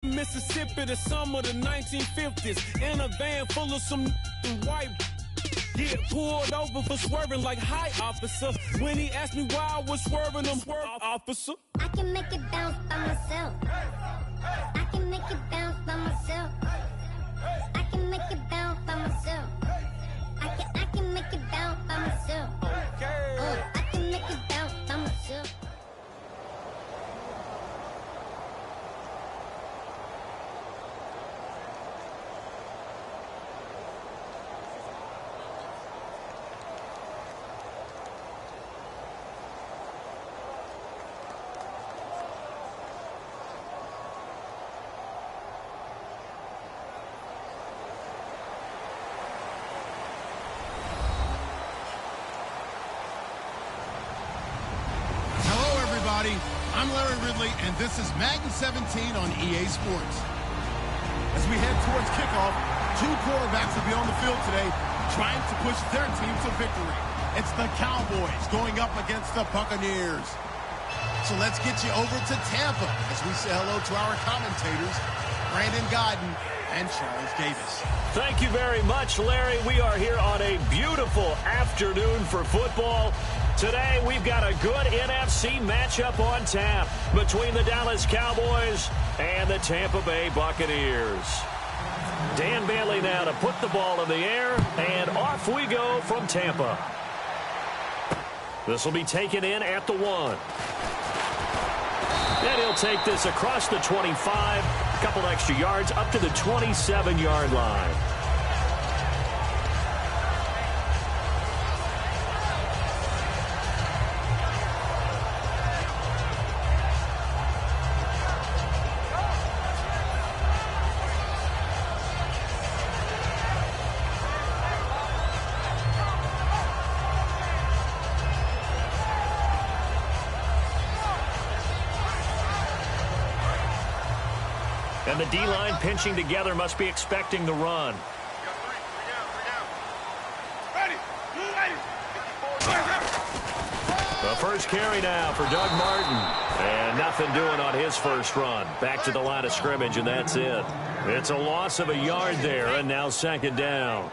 Mississippi, the summer of the 1950s, in a van full of some white. Get pulled over for swerving like, "Hi, officer." When he asked me why I was swerving, I'm swerve, officer. I can make it bounce by myself. I can make it bounce by myself. I can make it bounce by myself. I can make it bounce by myself. Okay. I can make it bounce by myself. I'm Larry Ridley, and this is Madden 17 on EA Sports. As we head towards kickoff, two quarterbacks will be on the field today trying to push their team to victory. It's the Cowboys going up against the Buccaneers. So let's get you over to Tampa as we say hello to our commentators, Brandon Godden and Charles Davis. Thank you very much, Larry. We are here on a beautiful afternoon for football. Today, we've got a good NFC matchup on tap between the Dallas Cowboys and the Tampa Bay Buccaneers. Dan Bailey now to put the ball in the air, and off we go from Tampa. This will be taken in at the 1. And he'll take this across the 25, a couple extra yards up to the 27-yard line. And the D-line pinching together must be expecting the run. The first carry now for Doug Martin. And nothing doing on his first run. Back to the line of scrimmage, and that's it. It's a loss of a yard there, and now second down.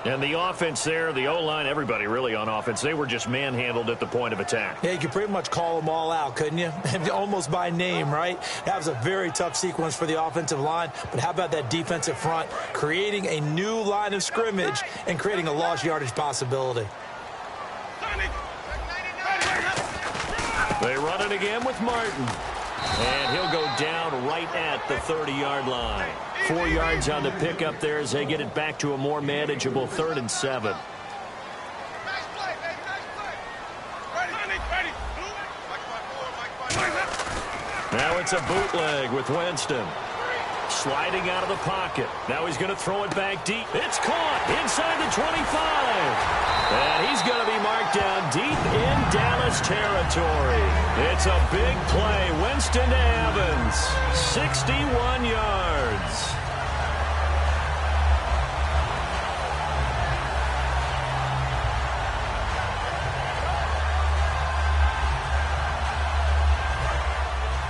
And the offense there, the O-line, everybody really on offense, they were just manhandled at the point of attack. Yeah, you could pretty much call them all out, couldn't you? Almost by name, right? That was a very tough sequence for the offensive line. But how about that defensive front creating a new line of scrimmage and creating a lost yardage possibility? They run it again with Martin. And he'll go down right at the 30-yard line. 4 yards on the pickup there as they get it back to a more manageable 3rd and 7. Now it's a bootleg with Winston. Sliding out of the pocket. Now he's going to throw it back deep. It's caught inside the 25. And he's going to be marked down deep in Dallas territory. It's a big play. Winston to Evans. 61 yards.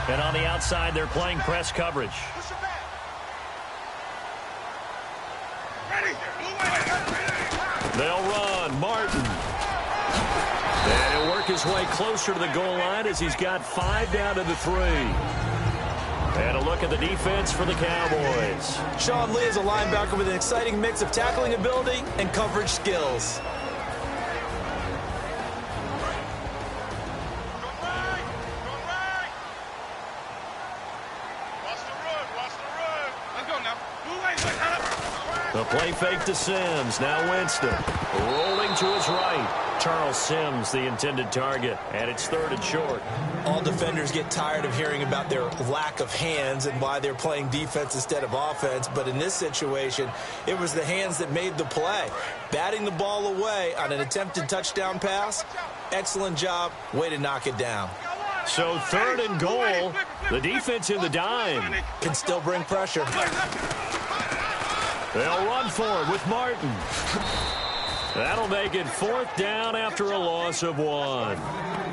And on the outside, they're playing press coverage. They'll run. Martin. And he'll work his way closer to the goal line as he's got 5 down to the 3. And a look at the defense for the Cowboys. Sean Lee is a linebacker with an exciting mix of tackling ability and coverage skills. The play fake to Sims. Now Winston rolling to his right. Charles Sims, the intended target, and it's 3rd and short. All defenders get tired of hearing about their lack of hands and why they're playing defense instead of offense. But in this situation, it was the hands that made the play. Batting the ball away on an attempted touchdown pass. Excellent job. Way to knock it down. So 3rd and goal. The defense in the dime. Can still bring pressure. They'll run for it with Martin. That'll make it 4th down after a loss of 1.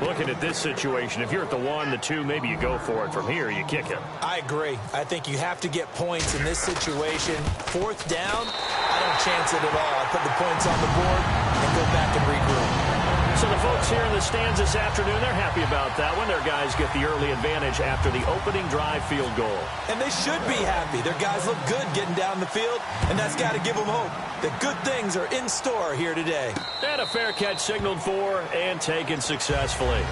Looking at this situation, if you're at the 1, the 2, maybe you go for it. From here, you kick it. I agree. I think you have to get points in this situation. 4th down, I don't chance it at all. I put the points on the board and go back and regroup. So the folks here in the stands this afternoon, they're happy about that one. Their guys get the early advantage after the opening drive field goal. And they should be happy. Their guys look good getting down the field, and that's got to give them hope that good things are in store here today. And a fair catch signaled for and taken successfully.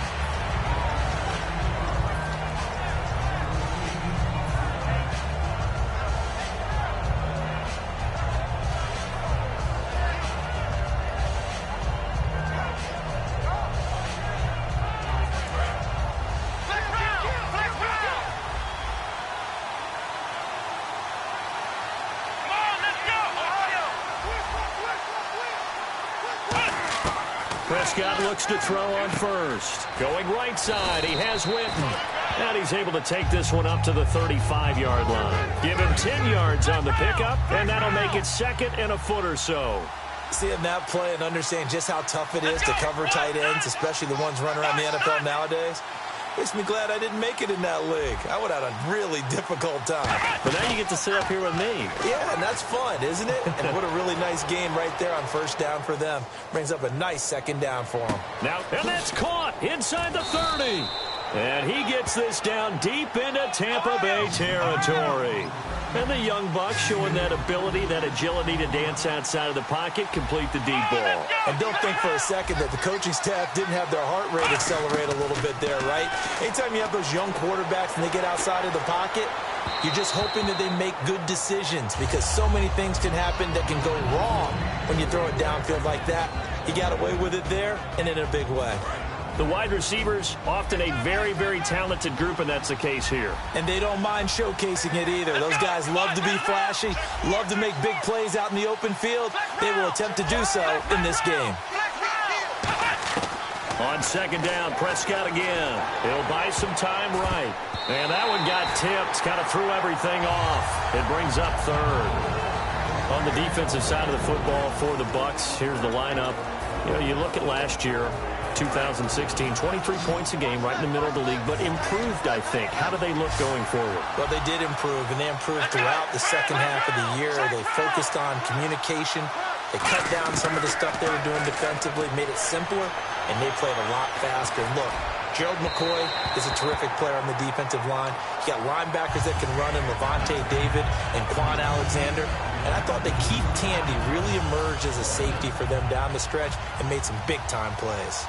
Prescott looks to throw on first. Going right side, he has Witten. And he's able to take this one up to the 35-yard line. Give him 10 yards on the pickup, and that'll make it 2nd and a foot or so. Seeing that play and understand just how tough it is to cover tight ends, especially the ones running around the NFL nowadays, makes me glad I didn't make it in that league. I would have had a really difficult time. But now you get to sit up here with me. Yeah, and that's fun, isn't it? And what a really nice game right there on 1st down for them. Brings up a nice 2nd down for them. Now, and that's caught inside the 30. And he gets this down deep into Tampa Bay territory. And the young Bucks showing that ability, that agility to dance outside of the pocket, complete the deep ball. And don't think for a second that the coaching staff didn't have their heart rate accelerate a little bit there, right? Anytime you have those young quarterbacks and they get outside of the pocket, you're just hoping that they make good decisions because so many things can happen that can go wrong when you throw it downfield like that. He got away with it there and in a big way. The wide receivers, often a very, very talented group, and that's the case here. And they don't mind showcasing it either. Those guys love to be flashy, love to make big plays out in the open field. They will attempt to do so in this game. On 2nd down, Prescott again. He'll buy some time right. And that one got tipped, kind of threw everything off. It brings up 3rd. On the defensive side of the football for the Bucks, here's the lineup. You know, you look at last year, 2016, 23 points a game, right in the middle of the league, but improved, I think. How do they look going forward? Well, they did improve, and they improved throughout the second half of the year. They focused on communication. They cut down some of the stuff they were doing defensively, made it simpler, and they played a lot faster. Look, Gerald McCoy is a terrific player on the defensive line. You got linebackers that can run in Levante David and Quan Alexander. And I thought that Keith Tandy really emerged as a safety for them down the stretch and made some big-time plays.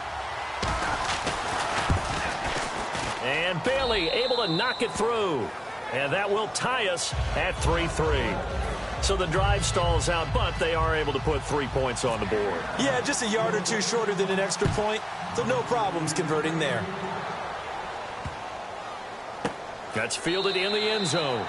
And Bailey able to knock it through. And that will tie us at 3-3. So the drive stalls out, but they are able to put 3 points on the board. Yeah, just a yard or two shorter than an extra point, so no problems converting there. That's fielded in the end zone.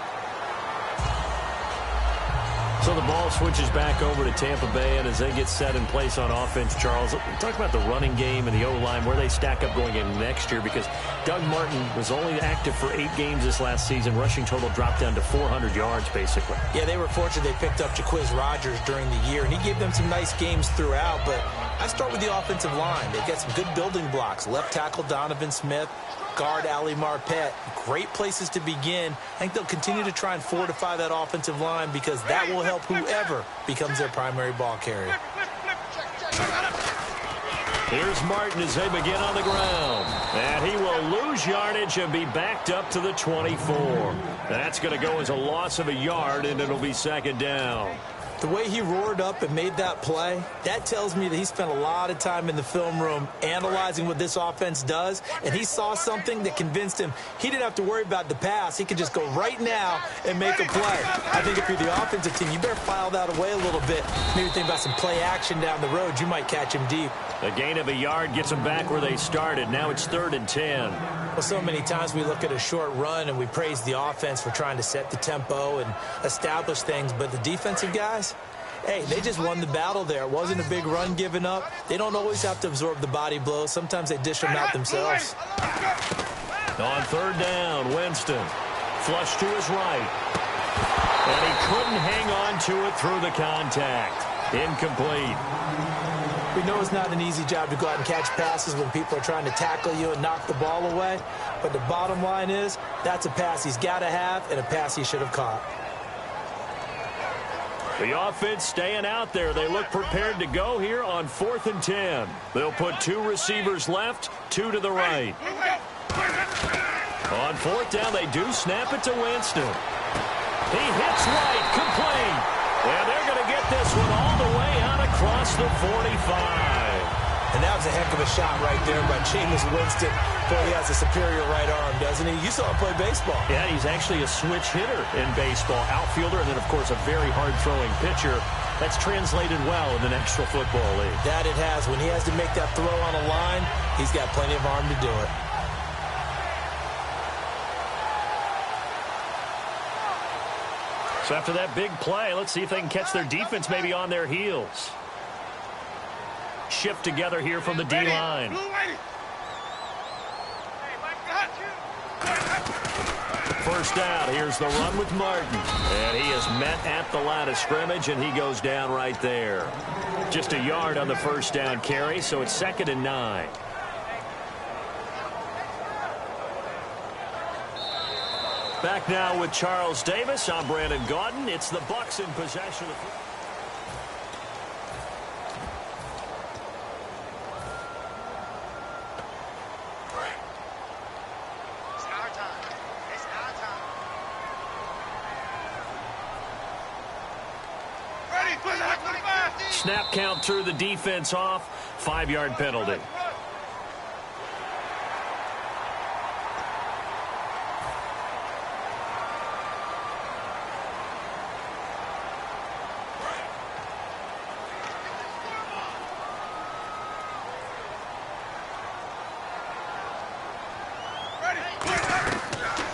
So the ball switches back over to Tampa Bay, and as they get set in place on offense, Charles, talk about the running game and the O-line, where they stack up going into next year, because Doug Martin was only active for 8 games this last season. Rushing total dropped down to 400 yards, basically. Yeah, they were fortunate they picked up Jaquiz Rogers during the year, and he gave them some nice games throughout, but I start with the offensive line. They've got some good building blocks. Left tackle Donovan Smith, guard Ali Marpet. Great places to begin. I think they'll continue to try and fortify that offensive line because that will help whoever becomes their primary ball carrier. Here's Martin as they begin on the ground. And he will lose yardage and be backed up to the 24. That's going to go as a loss of a yard, and it'll be 2nd down. The way he roared up and made that play, that tells me that he spent a lot of time in the film room analyzing what this offense does, and he saw something that convinced him he didn't have to worry about the pass. He could just go right now and make a play. I think if you're the offensive team, you better file that away a little bit. Maybe think about some play action down the road. You might catch him deep. A gain of a yard gets them back where they started. Now it's 3rd and 10. Well, so many times we look at a short run and we praise the offense for trying to set the tempo and establish things, but the defensive guys, hey, they just won the battle there. It wasn't a big run given up. They don't always have to absorb the body blows. Sometimes they dish them out themselves. On 3rd down, Winston. Flush to his right. And he couldn't hang on to it through the contact. Incomplete. We know it's not an easy job to go out and catch passes when people are trying to tackle you and knock the ball away. But the bottom line is, that's a pass he's got to have and a pass he should have caught. The offense staying out there. They look prepared to go here on 4th and 10. They'll put 2 receivers left, 2 to the right. On 4th down, they do snap it to Winston. He hits White, complete. And they're going to get this one all the way out across the 45. And that was a heck of a shot right there by Jameis Winston. Boy, he has a superior right arm, doesn't he? You saw him play baseball. Yeah, he's actually a switch hitter in baseball. Outfielder, and then, of course, a very hard-throwing pitcher. That's translated well in the National Football League. That it has. When he has to make that throw on a line, he's got plenty of arm to do it. So after that big play, let's see if they can catch their defense maybe on their heels. Shift together here from the D-line. First down, here's the run with Martin. And he is met at the line of scrimmage, and he goes down right there. Just a yard on the first down carry, so it's 2nd and 9. Back now with Charles Davis. I'm Brandon Gaudin. It's the Bucs in possession of... Snap count threw the defense off. 5-yard penalty.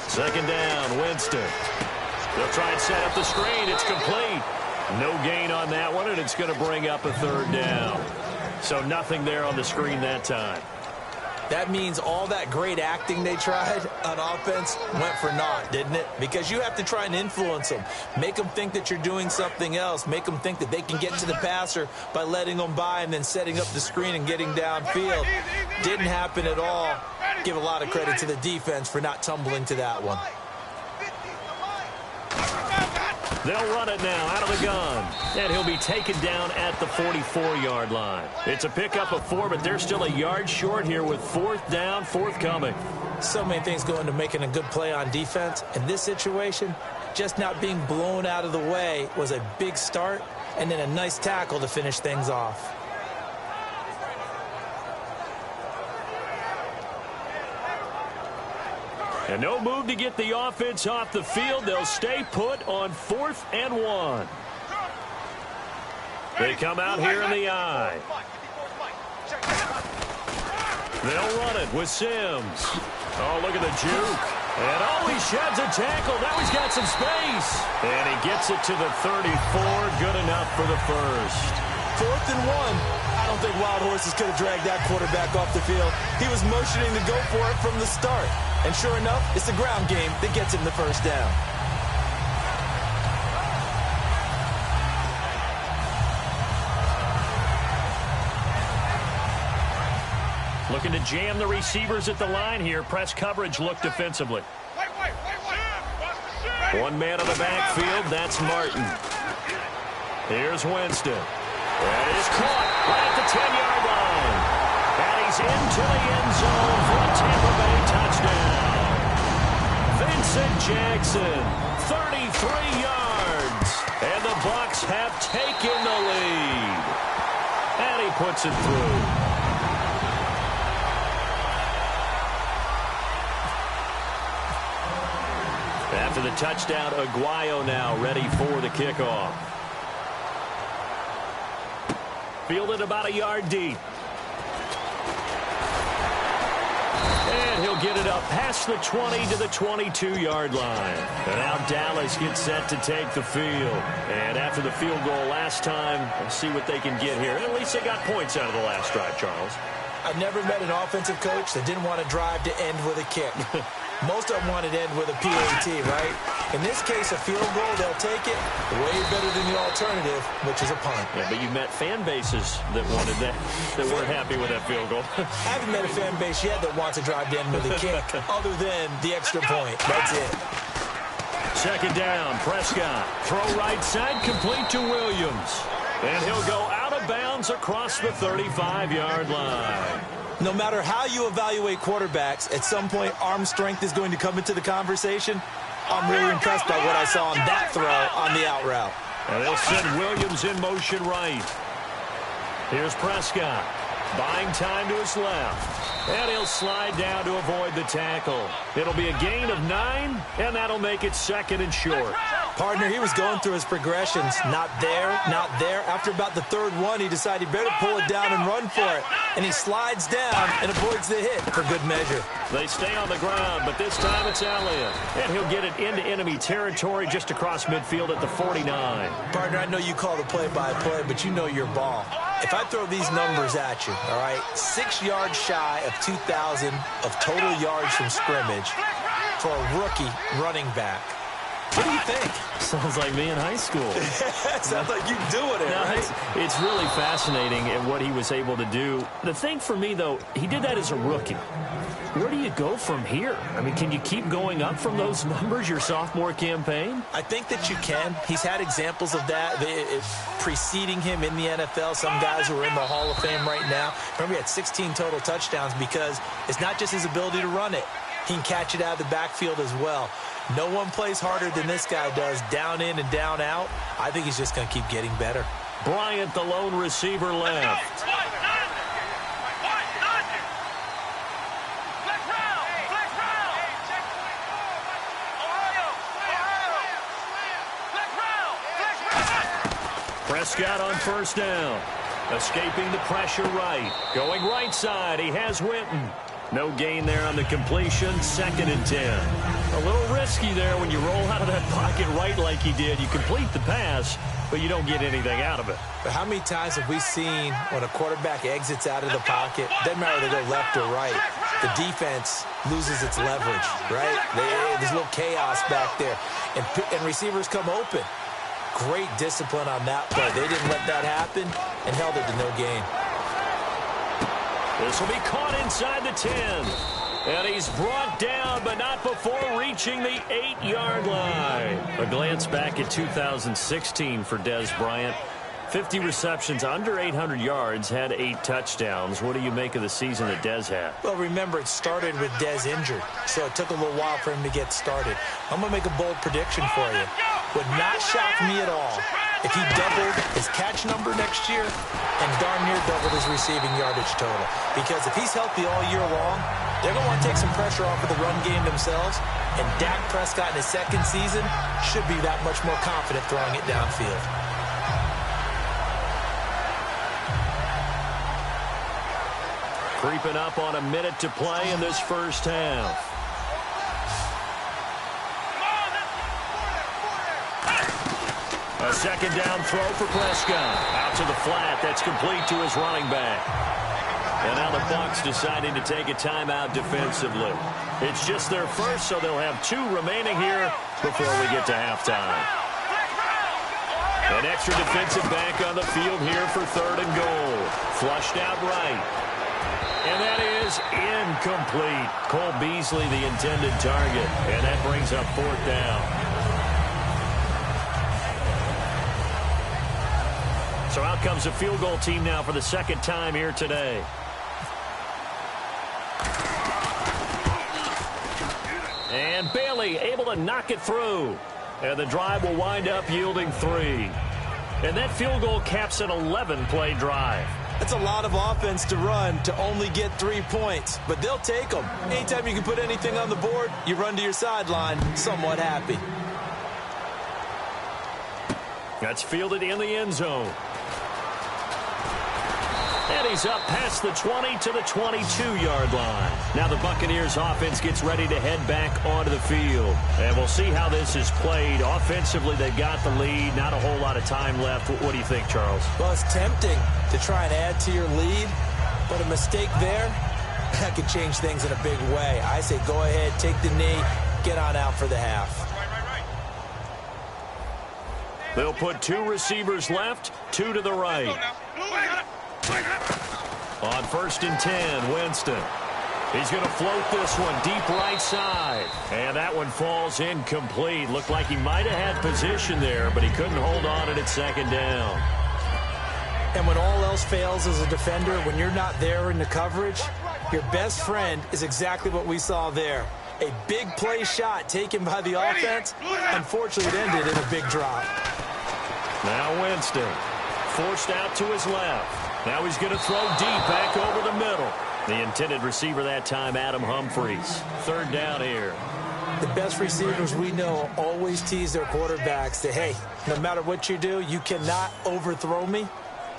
Second down, Winston. They'll try and set up the screen. It's complete. No gain on that one, and it's going to bring up a 3rd down. So nothing there on the screen that time. That means all that great acting they tried on offense went for naught, didn't it? Because you have to try and influence them. Make them think that you're doing something else. Make them think that they can get to the passer by letting them by and then setting up the screen and getting downfield. Didn't happen at all. Give a lot of credit to the defense for not tumbling to that one. They'll run it now out of the gun. And he'll be taken down at the 44-yard line. It's a pickup of 4, but they're still a yard short here with 4th down, forthcoming. So many things go into making a good play on defense. In this situation, just not being blown out of the way was a big start, and then a nice tackle to finish things off. And no move to get the offense off the field. They'll stay put on 4th and 1. They come out here in the eye. They'll run it with Sims. Oh, look at the juke. And he sheds a tackle. Now he's got some space. And he gets it to the 34. Good enough for the first. 4th and 1. I don't think Wild Horses could have dragged that quarterback off the field. He was motioning to go for it from the start. And sure enough, it's the ground game that gets him the first down. Looking to jam the receivers at the line here. Press coverage look defensively. One man on the backfield. That's Martin. Here's Winston. And it is caught right at the 10-yard line. And he's into the end zone for a Tampa Bay touchdown. Vincent Jackson, 33 yards. And the Bucs have taken the lead. And he puts it through. After the touchdown, Aguayo now ready for the kickoff. Fielded about a yard deep. And he'll get it up past the 20 to the 22-yard line. And now Dallas gets set to take the field. And after the field goal last time, we'll see what they can get here. At least they got points out of the last drive, Charles. I've never met an offensive coach that didn't want to drive to end with a kick. Most of them want it in with a PAT, right? In this case, a field goal, they'll take it way better than the alternative, which is a punt. Yeah, but you met fan bases that wanted that weren't happy with that field goal. I haven't met a fan base yet that wants to drive in with a kick other than the extra point. That's it. Second down, Prescott. Throw right side, complete to Williams. And he'll go out of bounds across the 35-yard line. No matter how you evaluate quarterbacks, at some point arm strength is going to come into the conversation. I'm really impressed by what I saw on that throw on the out route. And they'll send Williams in motion right. Here's Prescott. Buying time to his left. And he'll slide down to avoid the tackle. It'll be a gain of 9, and that'll make it second and short. Partner, he was going through his progressions. Not there, not there. After about the third one, he decided he better pull it down and run for it. And he slides down and avoids the hit for good measure. They stay on the ground, but this time it's Elliott. And he'll get it into enemy territory just across midfield at the 49. Partner, I know you call the play-by-play, but you know your ball. If I throw these numbers at you, all right, 6 yards shy of 2,000 of total yards from scrimmage for a rookie running back. What do you think? Sounds like me in high school. Sounds like you doing it, right? It's really fascinating at what he was able to do. The thing for me, though, he did that as a rookie. Where do you go from here? I mean, can you keep going up from those numbers your sophomore campaign? I think that you can. He's had examples of that preceding him in the NFL. Some guys who are in the Hall of Fame right now. Remember, he had 16 total touchdowns because it's not just his ability to run it. He can catch it out of the backfield as well. No one plays harder than this guy does, down in and down out. I think he's just going to keep getting better. Bryant, the lone receiver, left. Prescott on first down. Escaping the pressure right. Going right side, he has Witten. No gain there on the completion, 2nd and 10. A little risky there when you roll out of that pocket right like he did. You complete the pass, but you don't get anything out of it. But how many times have we seen when a quarterback exits out of the pocket, doesn't matter whether they go left or right, the defense loses its leverage, right? There's a little chaos back there, and receivers come open. Great discipline on that play. They didn't let that happen and held it to no gain. This will be caught inside the 10. And he's brought down, but not before reaching the 8-yard line. A glance back at 2016 for Dez Bryant. 50 receptions, under 800 yards, had 8 touchdowns. What do you make of the season that Dez had? Well, remember, it started with Dez injured, so it took a little while for him to get started. I'm going to make a bold prediction for you. Would not shock me at all if he doubled his catch number next year and darn near doubled his receiving yardage total. Because if he's healthy all year long, they're going to want to take some pressure off of the run game themselves, and Dak Prescott in his second season should be that much more confident throwing it downfield. Creeping up on a minute to play in this first half. A second down throw for Prescott. Out to the flat. That's complete to his running back. And now the Bucs deciding to take a timeout defensively. It's just their first, so they'll have 2 remaining here before we get to halftime. An extra defensive back on the field here for 3rd and goal. Flushed out right. And that is incomplete. Cole Beasley, the intended target. And that brings up 4th down. So out comes a field goal team now for the 2nd time here today. And Bailey able to knock it through. And the drive will wind up yielding 3. And that field goal caps an 11-play drive. That's a lot of offense to run to only get 3 points, but they'll take them. Anytime you can put anything on the board, you run to your sideline somewhat happy. That's fielded in the end zone. And he's up past the 20 to the 22-yard line. Now the Buccaneers offense gets ready to head back onto the field. And we'll see how this is played. Offensively, they've got the lead. Not a whole lot of time left. What do you think, Charles? Well, it's tempting to try and add to your lead, but a mistake there that could change things in a big way. I say go ahead, take the knee, get on out for the half. They'll put 2 receivers left, 2 to the right. On 1st and 10, Winston. He's going to float this one deep right side. And that one falls incomplete. Looked like he might have had position there, but he couldn't hold on at 2nd down. And when all else fails as a defender, when you're not there in the coverage, your best friend is exactly what we saw there. A big play shot taken by the offense. Unfortunately, it ended in a big drop. Now Winston, forced out to his left. Now he's going to throw deep back over the middle. The intended receiver that time, Adam Humphries. 3rd down here. The best receivers we know always tease their quarterbacks that, hey, no matter what you do, you cannot overthrow me.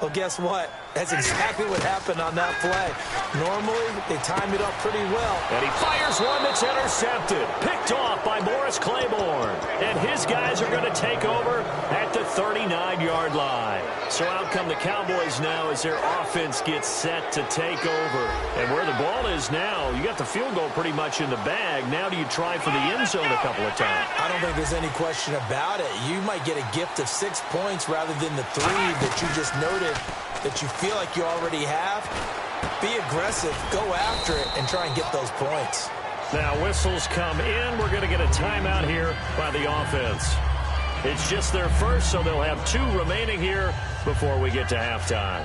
Well, guess what? That's exactly what happened on that play. Normally, they time it up pretty well. And he fires one that's intercepted. Picked off by Morris Claiborne. And his guys are going to take over at the 39-yard line. So out come the Cowboys now as their offense gets set to take over. And where the ball is now, you got the field goal pretty much in the bag. Now do you try for the end zone a couple of times? I don't think there's any question about it. You might get a gift of 6 points rather than the 3 that you just noted that you feel like you already have. Be aggressive, go after it, and try and get those points. Now whistles come in. We're going to get a timeout here by the offense. It's just their first, so they'll have 2 remaining here before we get to halftime.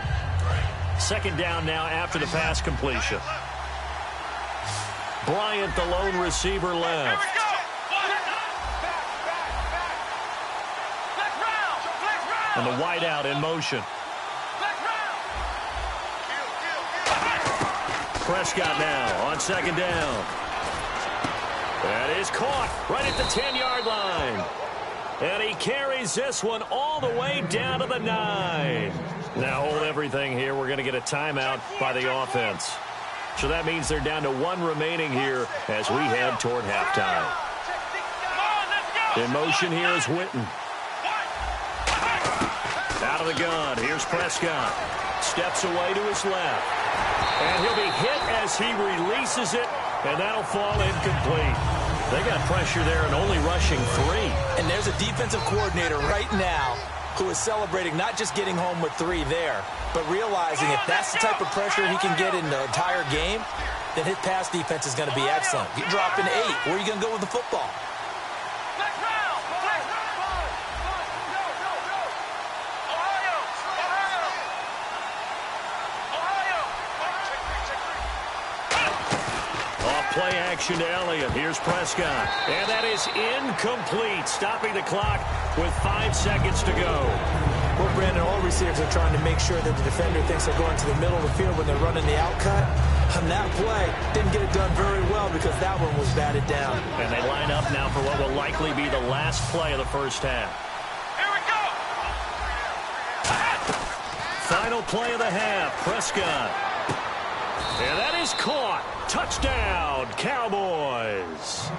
2nd down now after the pass completion. Bryant, the lone receiver, left. And the wideout in motion. Prescott now on 2nd down. That is caught right at the 10-yard line. And he carries this one all the way down to the 9. Now hold everything here. We're going to get a timeout by the offense. So that means they're down to 1 remaining here as we head toward halftime. In motion here is Witten. Out of the gun. Here's Prescott. Steps away to his left. And he'll be hit as he releases it, and that'll fall incomplete. They got pressure there and only rushing 3. And there's a defensive coordinator right now who is celebrating not just getting home with 3 there, but realizing if that's the type of pressure he can get in the entire game, then his pass defense is going to be excellent. You're dropping 8. Where are you going to go with the football? Play action to Elliott. Here's Prescott. And that is incomplete, stopping the clock with 5 seconds to go. Well, Brandon, all receivers are trying to make sure that the defender thinks they're going to the middle of the field when they're running the outcut. On that play, didn't get it done very well because that one was batted down. And they line up now for what will likely be the last play of the first half. Here we go! Final play of the half, Prescott. And that is caught. Touchdown, Cowboys.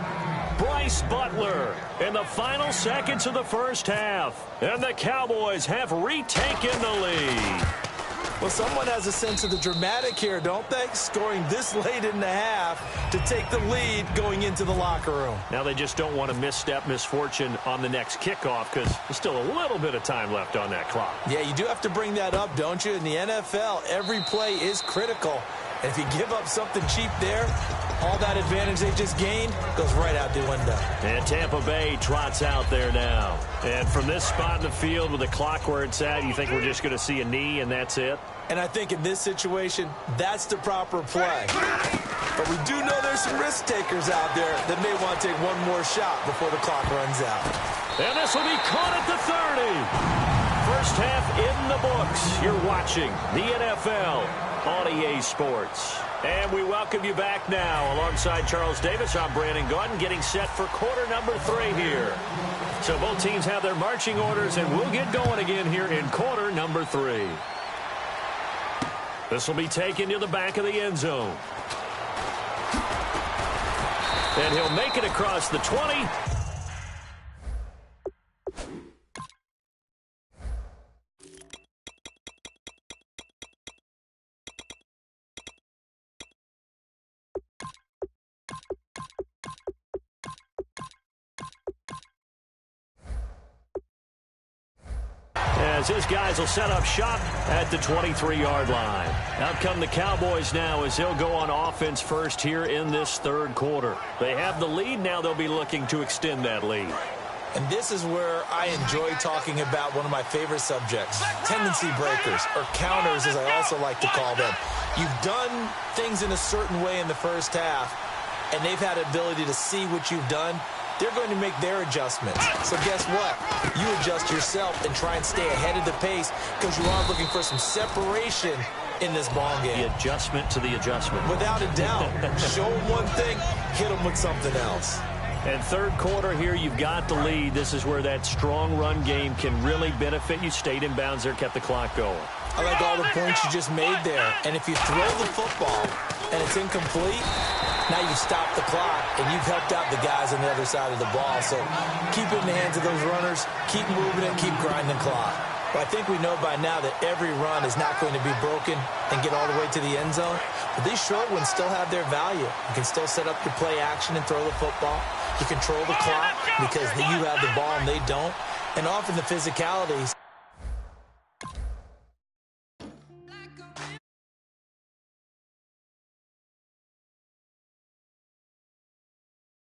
Bryce Butler in the final seconds of the first half. And the Cowboys have retaken the lead. Well, someone has a sense of the dramatic here, don't they? Scoring this late in the half to take the lead going into the locker room. Now they just don't want to misfortune on the next kickoff because there's still a little bit of time left on that clock. Yeah, you do have to bring that up, don't you? In the NFL, every play is critical. And if you give up something cheap there, all that advantage they just gained goes right out the window. And Tampa Bay trots out there now. And from this spot in the field with the clock where it's at, you think we're just going to see a knee and that's it? And I think in this situation, that's the proper play. But we do know there's some risk takers out there that may want to take one more shot before the clock runs out. And this will be caught at the 30. First half in the books. You're watching the NFL on EA Sports. And we welcome you back now. Alongside Charles Davis, I'm Brandon Gordon, getting set for quarter number 3 here. So both teams have their marching orders, and we'll get going again here in quarter number 3. This will be taken to the back of the end zone. And he'll make it across the 20. as his guys will set up shop at the 23-yard line. Out come the Cowboys now as they'll go on offense first here in this third quarter. They have the lead. Now they'll be looking to extend that lead. And this is where I enjoy talking about one of my favorite subjects, tendency breakers, or counters as I also like to call them. You've done things in a certain way in the first half, and they've had the ability to see what you've done. They're going to make their adjustments. So guess what? You adjust yourself and try and stay ahead of the pace because you are looking for some separation in this ball game. The adjustment to the adjustment. Without a doubt. Show them one thing, hit them with something else. And third quarter here, you've got the lead. This is where that strong run game can really benefit you. Stayed in bounds there, kept the clock going. I like all the points you just made there. And if you throw the football and it's incomplete, now you've stopped the clock and you've helped out the guys on the other side of the ball. So keep it in the hands of those runners, keep moving it, keep grinding the clock. Well, I think we know by now that every run is not going to be broken and get all the way to the end zone. But these short ones still have their value. You can still set up your play action and throw the football. You control the clock because you have the ball and they don't. And often the physicalities